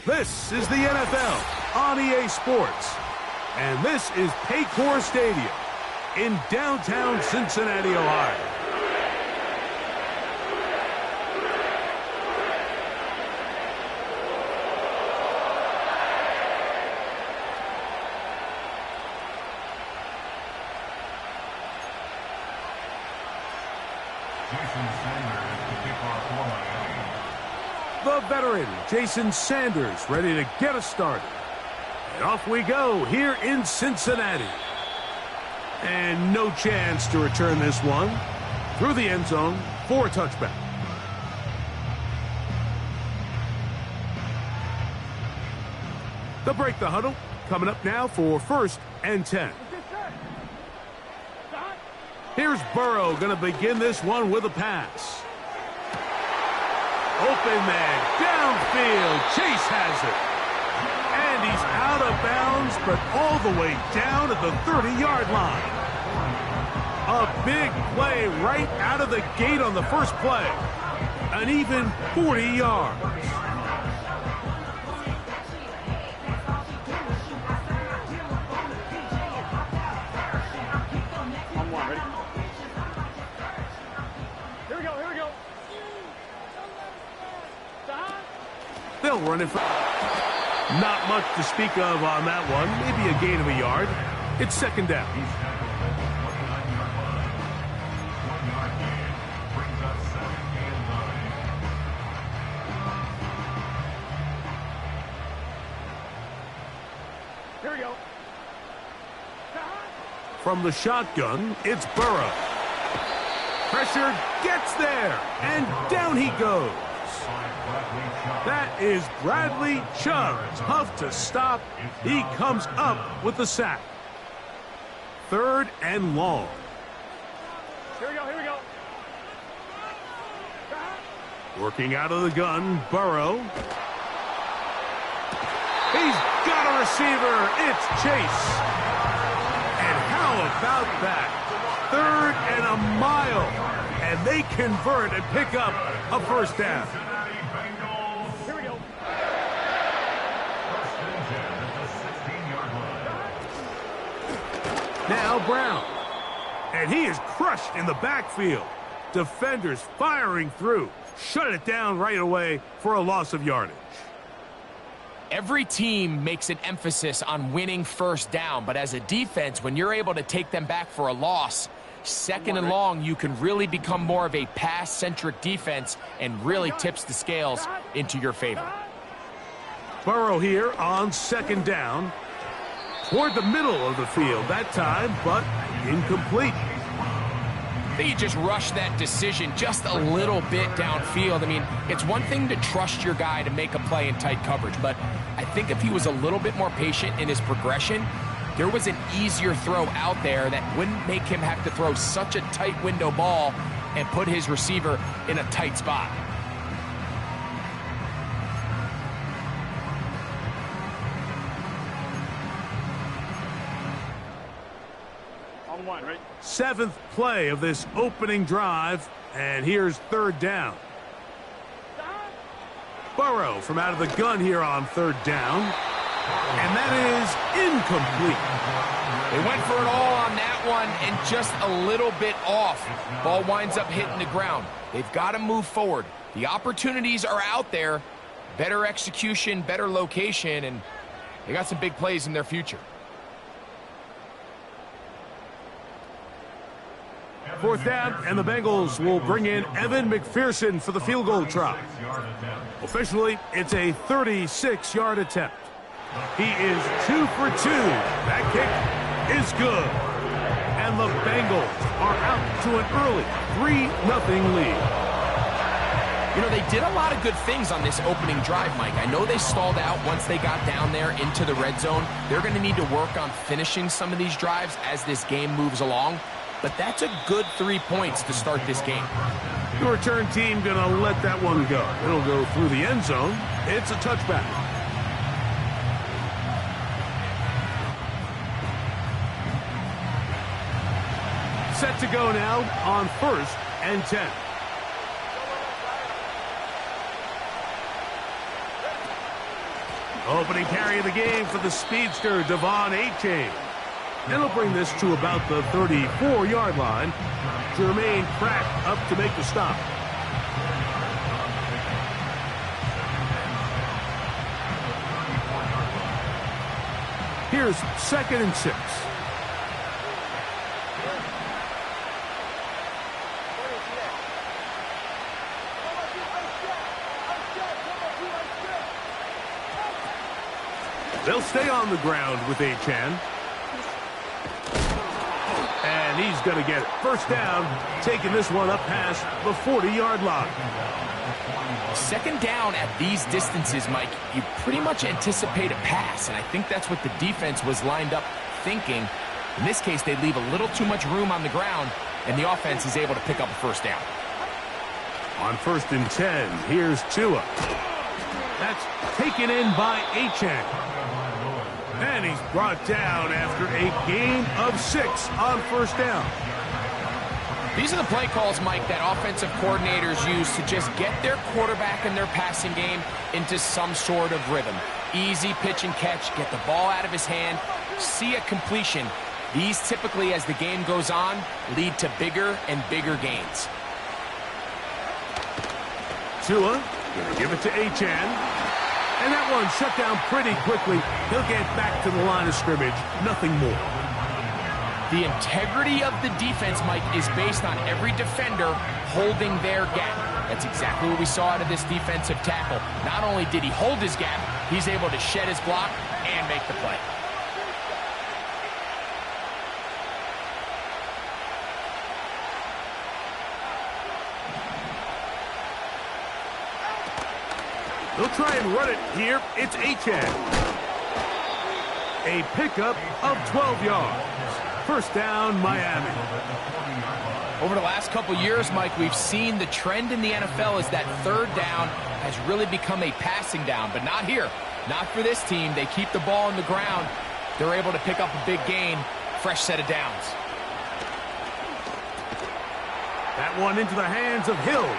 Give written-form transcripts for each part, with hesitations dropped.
This is the NFL on EA Sports, and this is Paycor Stadium in downtown Cincinnati, Ohio. The veteran, Jason Sanders, ready to get us started. And off we go here in Cincinnati. And no chance to return this one through the end zone for a touchback. They'll break the huddle. Coming up now for 1st and 10. Here's Burrow going to begin this one with a pass. Open man, downfield, Chase has it. And he's out of bounds, but all the way down at the 30-yard line. A big play right out of the gate on the first play. An even 40 yards. They'll run it for... Not much to speak of on that one. Maybe a gain of a yard. It's 2nd down. Here we go. From the shotgun, it's Burrow. Pressure gets there, and down he goes. That is Bradley Chubb. Tough to stop. He comes up with the sack. 3rd and long. Here we go, here we go. Working out of the gun, Burrow. He's got a receiver. It's Chase. And how about that? 3rd and a mile. And they convert and pick up a 1st down. Now Brown. And he is crushed in the backfield. Defenders firing through. Shut it down right away for a loss of yardage. Every team makes an emphasis on winning first down, but as a defense, when you're able to take them back for a loss, second and long, you can really become more of a pass-centric defense and really tips the scales into your favor. Burrow here on second down. Toward the middle of the field that time, but incomplete. I think you just rushed that decision just a little bit downfield. I mean, it's one thing to trust your guy to make a play in tight coverage, but I think if he was a little bit more patient in his progression, there was an easier throw out there that wouldn't make him have to throw such a tight window ball and put his receiver in a tight spot. Seventh play of this opening drive, and here's third down. Burrow from out of the gun here on third down, and that is incomplete. They went for it all on that one and just a little bit off. Ball winds up hitting the ground. They've got to move forward. The opportunities are out there. Better execution, better location, and they got some big plays in their future. Fourth down, and the Bengals will bring in Evan McPherson for the field goal try. Officially, it's a 36-yard attempt. He is 2 for 2. That kick is good. And the Bengals are out to an early 3-0 lead. You know, they did a lot of good things on this opening drive, Mike. I know they stalled out once they got down there into the red zone. They're going to need to work on finishing some of these drives as this game moves along. But that's a good 3 points to start this game. The return team going to let that one go. It'll go through the end zone. It's a touchback. Set to go now on 1st and 10. Opening carry of the game for the speedster, Devon Achane. And he'll bring this to about the 34-yard line. Jermaine Pratt up to make the stop. Here's 2nd and 6. They'll stay on the ground with Achane. And he's going to get it. First down, taking this one up past the 40-yard line. Second down at these distances, Mike, you pretty much anticipate a pass, and I think that's what the defense was lined up thinking. In this case, they leave a little too much room on the ground, and the offense is able to pick up a first down. On 1st and 10, here's Tua. That's taken in by Achane. And he's brought down after a gain of 6 on first down. These are the play calls, Mike, that offensive coordinators use to just get their quarterback and their passing game into some sort of rhythm. Easy pitch and catch, get the ball out of his hand, see a completion. These typically, as the game goes on, lead to bigger and bigger gains. Tua going to give it to Achane. And that one shut down pretty quickly. He'll get back to the line of scrimmage. Nothing more. The integrity of the defense, Mike, is based on every defender holding their gap. That's exactly what we saw out of this defensive tackle. Not only did he hold his gap, he's able to shed his block and make the play. They'll try and run it here. It's Achane. A pickup of 12 yards. First down, Miami. Over the last couple years, Mike, we've seen the trend in the NFL is that third down has really become a passing down, but not here. Not for this team. They keep the ball on the ground. They're able to pick up a big gain. Fresh set of downs. That one into the hands of Hill.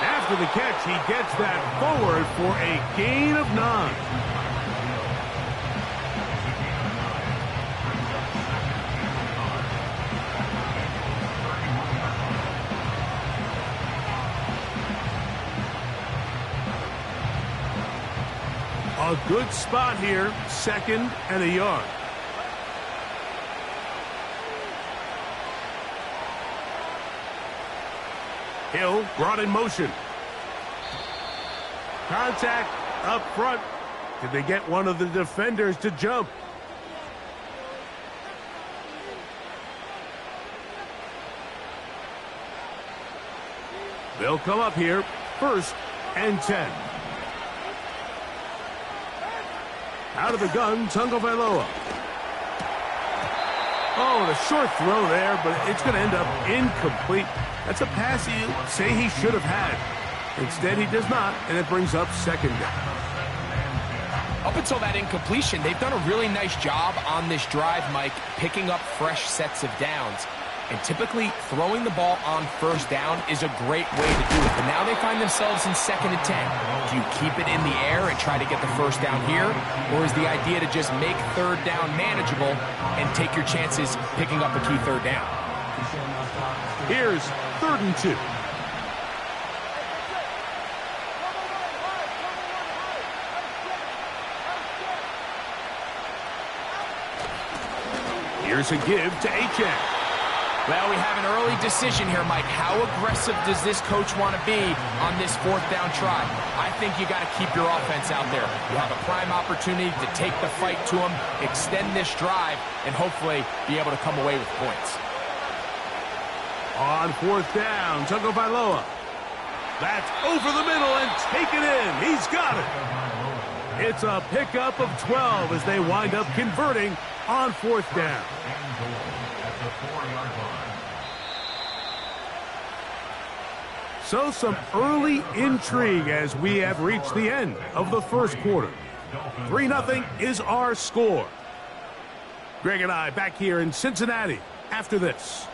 After the catch, he gets that forward for a gain of 9. A good spot here, 2nd and a yard. Hill brought in motion. Contact up front. Did they get one of the defenders to jump? They'll come up here, 1st and 10. Out of the gun, Tagovailoa. Oh, and a short throw there, but it's going to end up incomplete. That's a pass you say he should have had. Instead, he does not, and it brings up 2nd down. Up until that incompletion, they've done a really nice job on this drive, Mike, picking up fresh sets of downs. And typically, throwing the ball on 1st down is a great way to do it. But now they find themselves in 2nd and 10. Do you keep it in the air and try to get the 1st down here? Or is the idea to just make 3rd down manageable and take your chances picking up a key 3rd down? Here's 3rd and 2. Here's a give to Achane. Well, we have an early decision here, Mike. How aggressive does this coach want to be on this 4th down try? I think you got to keep your offense out there. You have a prime opportunity to take the fight to them, extend this drive, and hopefully be able to come away with points. On 4th down, Tagovailoa. That's over the middle and taken in. He's got it. It's a pickup of 12 as they wind up converting on 4th down. So some early intrigue as we have reached the end of the 1st quarter. 3-0 is our score. Greg and I back here in Cincinnati after this.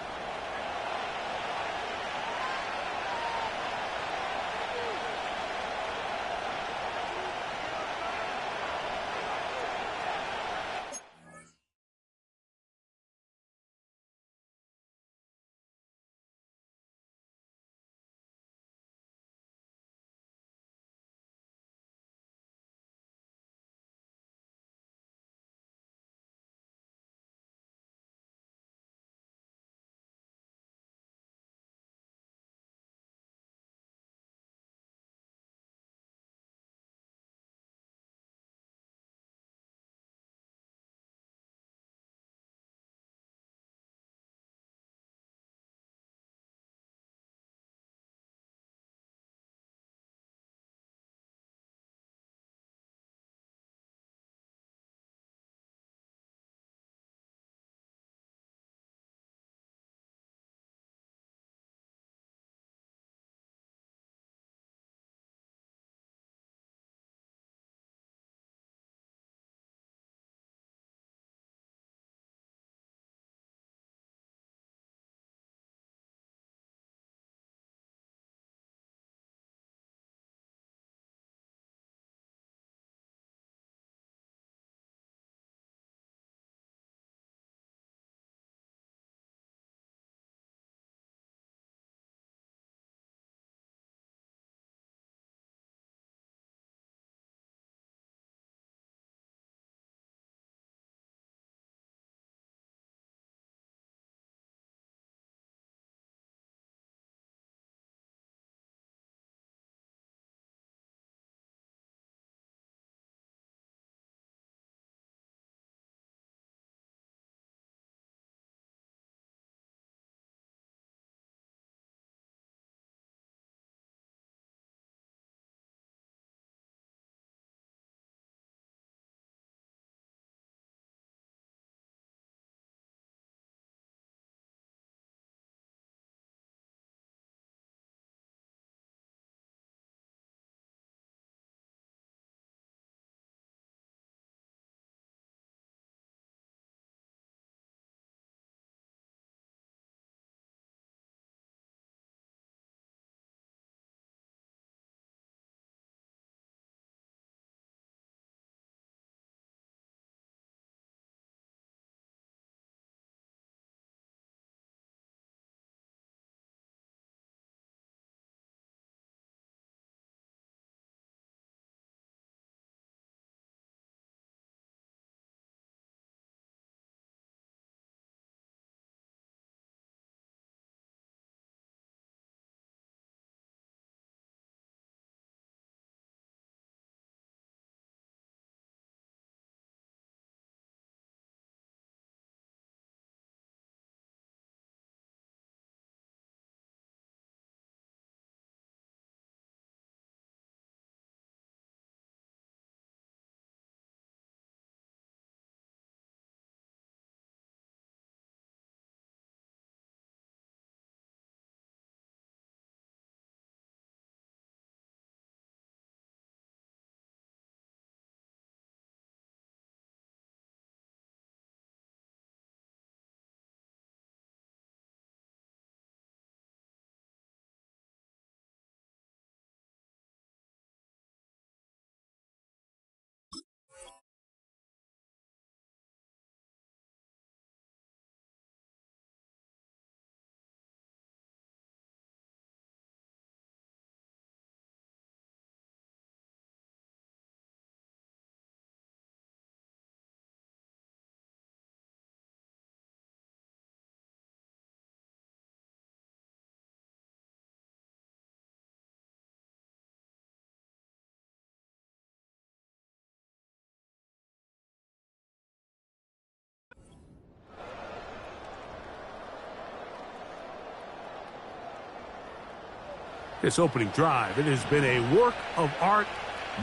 This opening drive, it has been a work of art.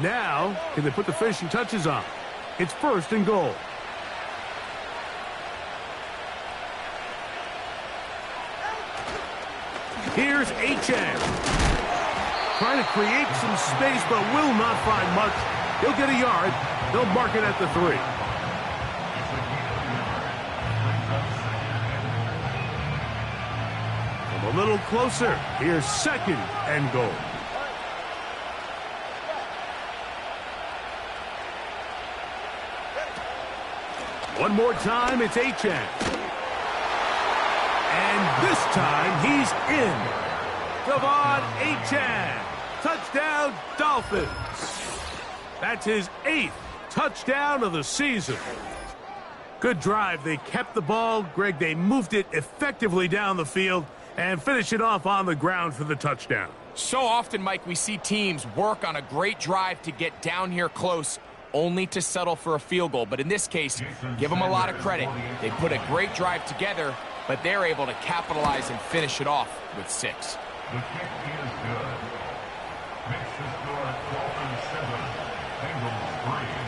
Now, can they put the finishing touches on? It's 1st and goal. Here's H.N. Trying to create some space, but will not find much. He'll get a yard. They'll mark it at the 3. A little closer. Here's 2nd and goal. One more time, it's H.N. And this time, he's in. Devon H.N. Touchdown, Dolphins. That's his 8th touchdown of the season. Good drive. They kept the ball. Greg, they moved it effectively down the field and finish it off on the ground for the touchdown. So often, Mike, we see teams work on a great drive to get down here close, only to settle for a field goal. But in this case, give them a lot of credit. They put a great drive together, but they're able to capitalize and finish it off with 6. The kick is good. Makes the score 12-7. Bengals 3.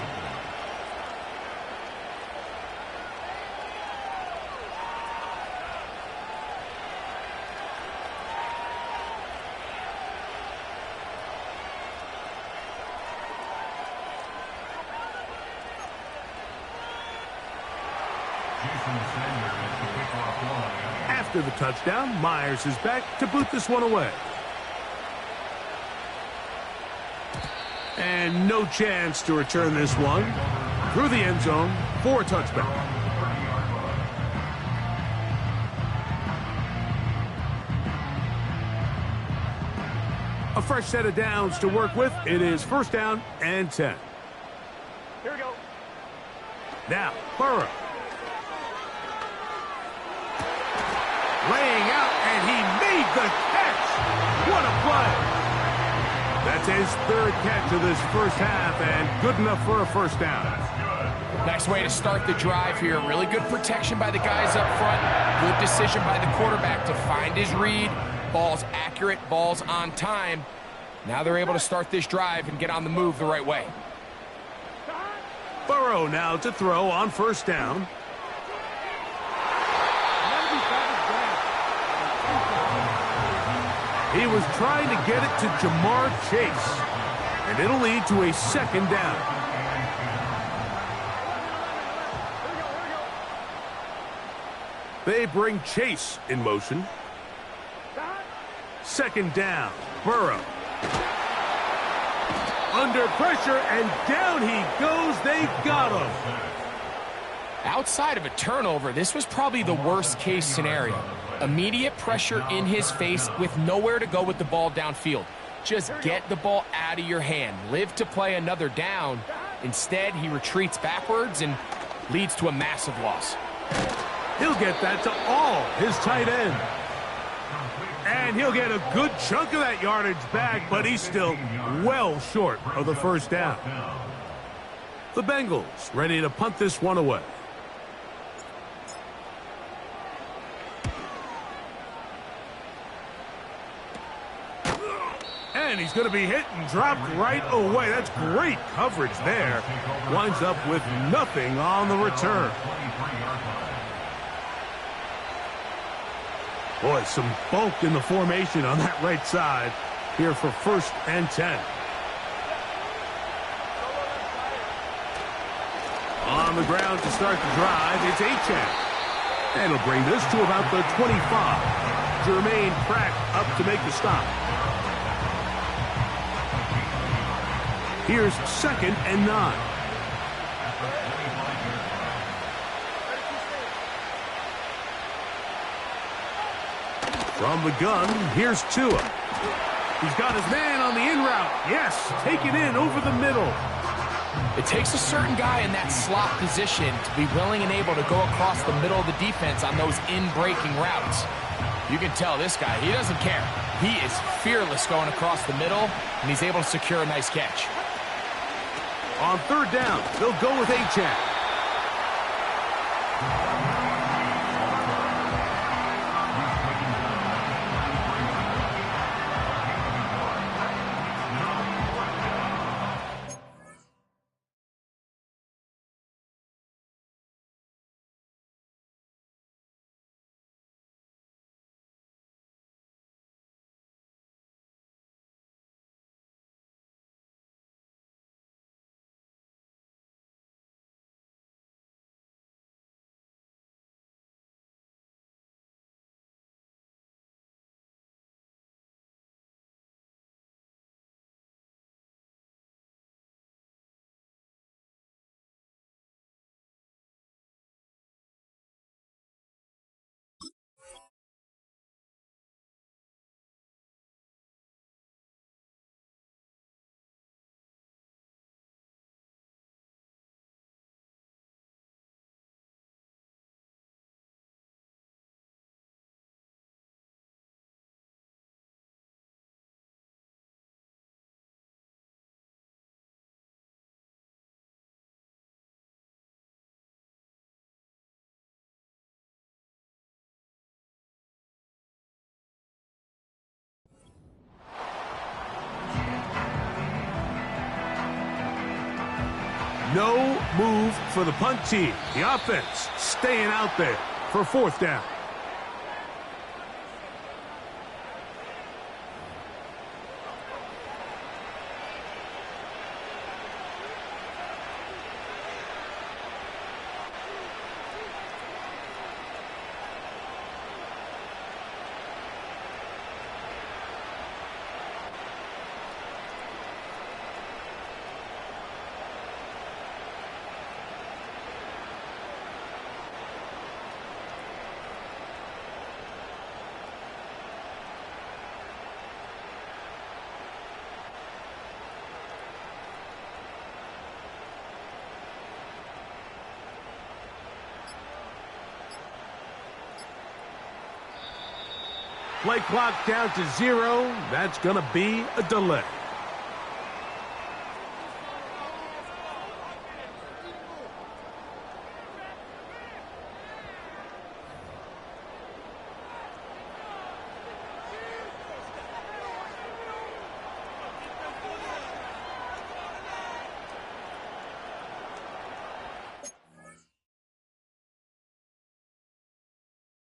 After the touchdown, Myers is back to boot this one away. And no chance to return this one through the end zone for a touchback. A fresh set of downs to work with. It is 1st down and 10. Here we go. Now, Burrow. Laying out, and he made the catch. What a play. That's his 3rd catch of this 1st half, and good enough for a 1st down. Nice way to start the drive here. Really good protection by the guys up front. Good decision by the quarterback to find his read. Ball's accurate, ball's on time. Now they're able to start this drive and get on the move the right way. Burrow now to throw on 1st down. He was trying to get it to Jamar Chase, and it'll lead to a 2nd down. They bring Chase in motion. 2nd down, Burrow. Under pressure, and down he goes. They got him. Outside of a turnover, this was probably the worst-case scenario. Immediate pressure in his face with nowhere to go with the ball downfield. Just get the ball out of your hand. Live to play another down. Instead, he retreats backwards and leads to a massive loss. He'll get that to all his tight end. And he'll get a good chunk of that yardage back, but he's still well short of the 1st down. The Bengals ready to punt this one away. And he's going to be hit and dropped right away. That's great coverage there. Winds up with nothing on the return. Boy, some bulk in the formation on that right side here for 1st and 10. On the ground to start the drive, it's H.N. And he'll bring this to about the 25. Jermaine Pratt up to make the stop. Here's 2nd and 9. From the gun, here's Tua. He's got his man on the in route. Yes, taken in over the middle. It takes a certain guy in that slot position to be willing and able to go across the middle of the defense on those in-breaking routes. You can tell this guy, he doesn't care. He is fearless going across the middle, and he's able to secure a nice catch. On 3rd down, they'll go with H.N. No move for the punt team. The offense staying out there for 4th down. Play clock down to 0. That's going to be a delay.